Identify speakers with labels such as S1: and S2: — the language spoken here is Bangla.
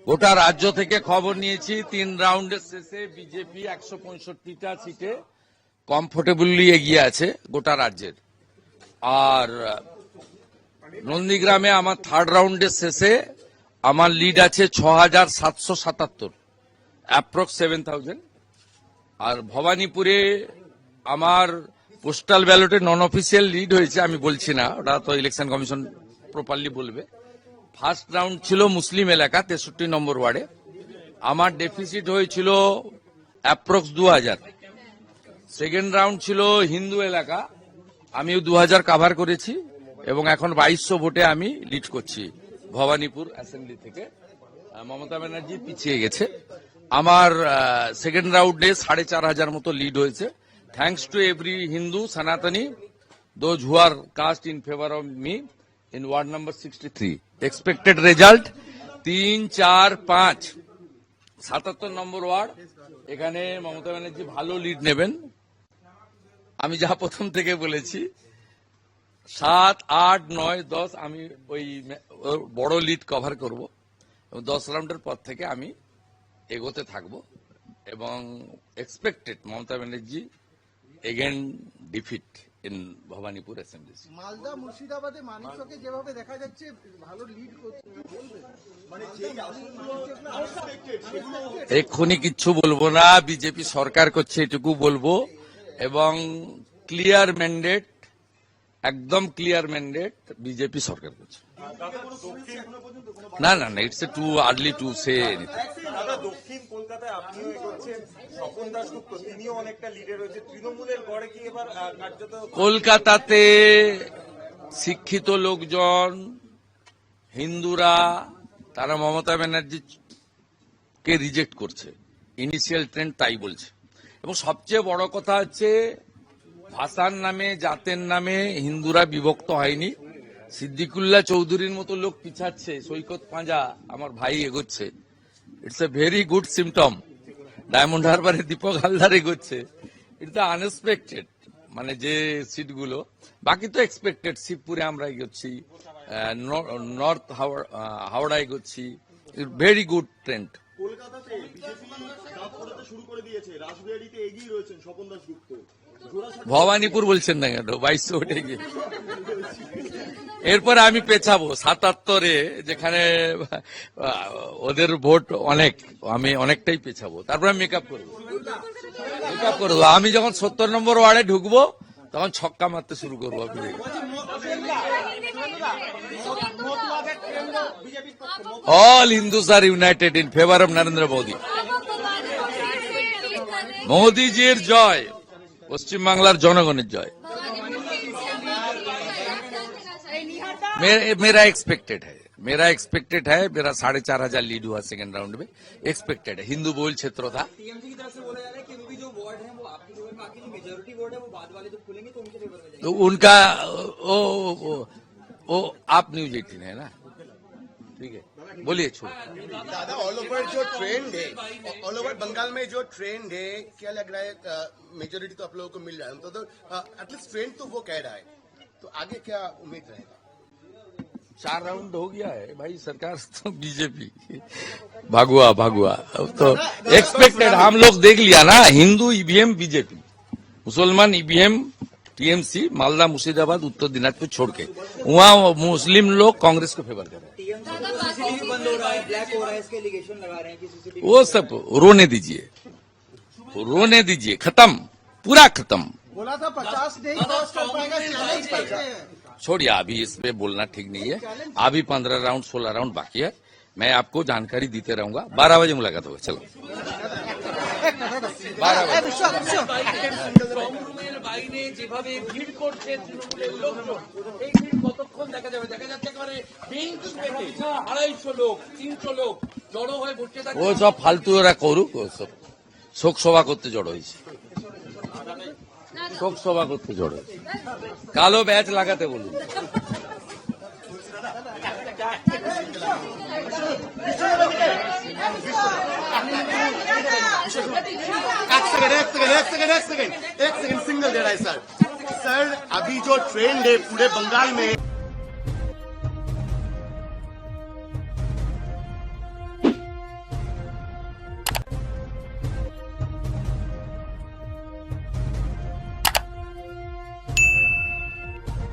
S1: গোটা রাজ্য থেকে খবর নিয়েছি 3 রাউন্ডের শেষে বিজেপি 165টা সিটে কমফোর্টেবলি এগিয়ে আছে গোটা রাজ্যের। আর নন্দীগ্রামে আমার 3rd রাউন্ডের শেষে আমার লিড আছে 6777, অ্যাপ্রক্স 7000। আর ভবানীপুরে আমার পোস্টাল ব্যালটে নন অফিসিয়াল লিড হয়েছে, আমি বলছি না, ওটা তো ইলেকশন কমিশন প্রপারলি বলবে। ফার্স্ট রাউন্ড ছিল মুসলিম এলাকা 63 নম্বর ওয়ার্ডে, আমার ডেফিসিট হয়েছিল অ্যাপ্রক্স 2000। সেকেন্ড রাউন্ড ছিল হিন্দু এলাকা, আমিও 2000 কাভার করেছি এবং এখন 2200 ভোটে আমি লিড করছি ভবানীপুর অ্যাসেম্বলি থেকে। মমতা ব্যানার্জি পিছিয়ে গেছে। আমার সেকেন্ড রাউন্ডে 4500 মতো লিড হয়েছে, thanks to every Hindu Sanatani those who are cast in favour of me in ward number 63. Expected result 3, 4, 5, 77 number word. এখানে মমতা ব্যানার্জি ভালো লিড নেবেন, আমি যা প্রথম থেকে বলেছি। 7, 8, 9, 10 আমি ওই বড় লিড কভার করব এবং 10 রাউন্ডের পর থেকে আমি এগোতে থাকব এবং expected Mamata Banerjee again defeat in Bhabanipur assembly.
S2: Malda মুর্শিদাবাদে মানিককে যেভাবে দেখা যাচ্ছে ভালো লিড করছে, মানে
S1: এক্ষুনি কিচ্ছু বলবো না, বিজেপি সরকার করছে এটুকু বলবো। এবং ক্লিয়ার ম্যান্ডেট, একদম ক্লিয়ার ম্যান্ডেট বিজেপি সরকার করছে। না না না, it's too early to say anything.
S3: দক্ষিণ কলকাতায় আপনিও এগোচ্ছেন, স্বপন দাশগুপ্ত তিনিও অনেকটা লিডে রয়েছে, তৃণমূলের গড়ে কি এবার কার্যত
S1: কলকাতাতে শিক্ষিত লোকজন, হিন্দুরা, তারা মমতা ব্যানার্জিকে রিজেক্ট করছে, ইনিশিয়াল ট্রেন্ড তাই বলছে। এবং সবচেয়ে বড় কথা হচ্ছে ভাষার নামে, জাতের নামে হিন্দুরা বিভক্ত হয়নি। সিদ্দিকুল্লাহ চৌধুরীর মতো লোক পিছাচ্ছে, সৈকত পাঁজা আমার ভাই এগোচ্ছে, it's a very good symptom. Diamond হারবারে দীপক হালদার এগোচ্ছে, ইটস আনএক্সপেক্টেড। মানে যে সিটগুলো, বাকি তো এক্সপেক্টেড। শিবপুরে আমরা এগোচ্ছি, নর্থ হাওড়া এগোচ্ছি, ভেরি গুড ট্রেন্ড।
S4: কলকাতাতে বিজেপি ডাক পড়াতে শুরু করে দিয়েছে, রাসবিহারীতে এগিয়ে রয়েছেন স্বপন দাশগুপ্ত।
S1: ভবানীপুর বলছেন না কেন, 2200 ভোটে গিয়ে। এরপরে আমি পেছাবো 77-এ, যেখানে ওদের ভোট অনেক, আমি অনেকটাই পেছাবো। তারপরে আমি মেকআপ করবো। আমি যখন 70 নম্বর ওয়ার্ডে ঢুকবো তখন ছক্কা মারতে শুরু করবো। All Hindus are united in favour of Narendra Modi. মোদীজির জয়, পশ্চিমবাংলার জনগণের জয়। मेरा एक्सपेक्टेड है, मेरा 4500 लीड हुआ सेकंड राउंड में, एक्सपेक्टेड है। हिंदू बहुल क्षेत्र था।
S5: टीएमसी की तरफ से बोला जा रहा है कि जो वार्ड है वो आपके जो बाकी जो मेजॉरिटी वार्ड है वो बाद वाले जब खुलेंगे तो उनके फेवर में जाएंगे।
S1: तो उनका वो आप न्यूज 18 है ना, ठीक है, बोलिए।
S2: दादा ऑल ओवर जो ट्रेंड है, ऑल ओवर बंगाल में जो ट्रेंड है, क्या लग रहा है मेजोरिटी तो आप लोगों को मिल रहा है, तो एटलीस्ट ट्रेंड तो वो कह रहा है, तो आगे क्या उम्मीद रहेगा?
S1: 4 राउंड हो गया है भाई, सरकार तो बीजेपी भागुआ अब तो एक्सपेक्टेड। हम लोग देख लिया ना, हिंदू ईवीएम बीजेपी, मुसलमान ईवीएम टीएमसी, मालदा मुर्शिदाबाद उत्तर दिनाजपुर छोड़ के, वहाँ मुस्लिम लोग कांग्रेस को फेवर कर रहे हैं।
S5: सीसीटीवी बंद हो रहा है, ब्लैक हो रहा है, इसके एलिगेशन लगा रहे हैं कि सीसीटीवी।
S1: वो सब रोने दीजिए, खत्म, पूरा खत्म।
S2: बोला था 50 नहीं क्रॉस कर पाएगा, चैलेंज करते हैं।
S1: छोड़िए, अभी इसमें बोलना ठीक नहीं है। अभी 15 राउंड 16 राउंड बाकी है, मैं आपको जानकारी देते रहूंगा। 12 बजे मुलाकात होगा। चलो 12 बजे। বাইরে যেভাবে ভিড় করছে তৃণমূলের লোকজন, এই ভিড় কতক্ষণ দেখা যাবে? দেখা যাচ্ছে একেবারে বেঞ্চ পেতে 250 লোক 300 লোক জড়ো হয়ে বসে থাকে। ও সব ফালতু ওরা করুক, ও সব শোক সভা করতে জড়ো হয়েছে, শোক সভা করতে জড়ো। কালো ব্যাচ লাগাতে বলুন।
S2: एक सेकंड सिंगल दे रहा है सर। अभी जो ट्रेंड है पूरे बंगाल में